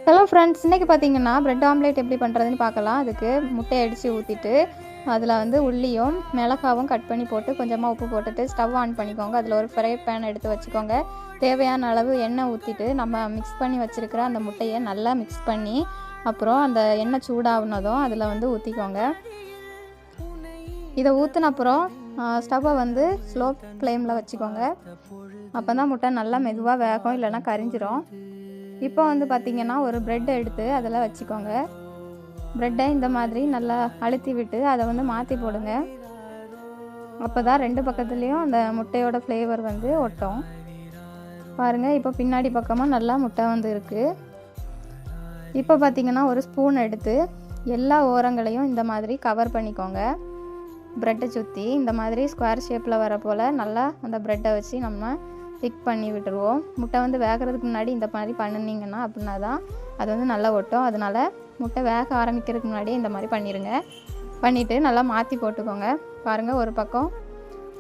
Hello friends, இன்றைக்கி பார்த்தீங்கன்னா bread omelette எப்படி பண்ணுறதுன்னு பார்க்கலாம். அதுக்கு முட்டையை அடித்து ஊற்றிட்டு அதில் வந்து உள்ளியும் மிளகாவும் கட் பண்ணி போட்டு கொஞ்சமாக உப்பு போட்டுட்டு ஸ்டவ் ஆன் பண்ணிக்கோங்க. அதில் ஒரு ஃப்ரை பேன் எடுத்து வச்சுக்கோங்க. தேவையான அளவு எண்ணெய் ஊற்றிட்டு நம்ம மிக்ஸ் பண்ணி வச்சுருக்கிற அந்த முட்டையை நல்லா மிக்ஸ் பண்ணி அப்புறம் அந்த எண்ணெய் சூடாகுனதும் அதில் வந்து ஊற்றிக்கோங்க. இதை ஊற்றின அப்புறம் ஸ்டவ்வை வந்து ஸ்லோ ஃப்ளேமில் வச்சுக்கோங்க. அப்போ தான் முட்டை நல்லா மெதுவாக வேகும், இல்லைன்னா கரிஞ்சிரும். இப்போ வந்து பார்த்திங்கன்னா ஒரு ப்ரெட்டை எடுத்து அதில் வச்சுக்கோங்க. ப்ரெட்டை இந்த மாதிரி நல்லா அழுத்தி விட்டு அதை வந்து மாற்றி போடுங்க. அப்போ தான் ரெண்டு பக்கத்துலேயும் அந்த முட்டையோட ஃப்ளேவர் வந்து ஒட்டும். பாருங்கள், இப்போ பின்னாடி பக்கமாக நல்லா முட்டை வந்து இருக்குது. இப்போ பார்த்திங்கன்னா ஒரு ஸ்பூன் எடுத்து எல்லா ஓரங்களையும் இந்த மாதிரி கவர் பண்ணிக்கோங்க. ப்ரெட்டை சுற்றி இந்த மாதிரி ஸ்கொயர் ஷேப்பில் வர போல் நல்லா அந்த ப்ரெட்டை வச்சு நம்ம டிக் பண்ணி விட்டுருவோம். முட்டை வந்து வேகிறதுக்கு முன்னாடி இந்த மாதிரி பண்ணிங்கன்னா அப்படின்னா தான் அது வந்து நல்லா ஒட்டும். அதனால் முட்டை வேக ஆரம்பிக்கிறதுக்கு முன்னாடியே இந்த மாதிரி பண்ணிவிட்டு நல்லா மாற்றி போட்டுக்கோங்க. பாருங்கள், ஒரு பக்கம்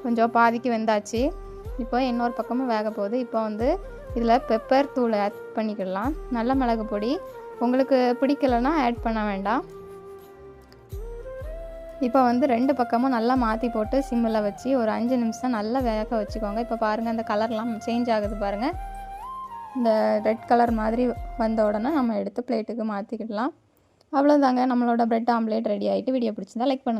கொஞ்சம் பாதிக்கு வெந்தாச்சு. இப்போ இன்னொரு பக்கமும் வேக போகுது. இப்போ வந்து இதில் பெப்பர் தூள் ஆட் பண்ணிக்கிடலாம். நல்ல மிளகு பொடி உங்களுக்கு பிடிக்கலைன்னா ஆட் பண்ண வேண்டாம். இப்போ வந்து ரெண்டு பக்கமும் நல்லா மாற்றி போட்டு சிம்மில் வச்சு ஒரு 5 நிமிஷம் நல்லா வேக வச்சுக்கோங்க. இப்போ பாருங்கள், அந்த கலர்லாம் சேஞ்ச் ஆகுது பாருங்கள். இந்த ரெட் கலர் மாதிரி வந்த உடனே நம்ம எடுத்து பிளேட்டுக்கு மாற்றிக்கிடலாம். அவ்வளோதாங்க, நம்மளோட ப்ரெட் ஆம்லேட் ரெடி ஆகிட்டு. வீடியோ பிடிச்சிருந்தா லைக் பண்ணுங்கள்.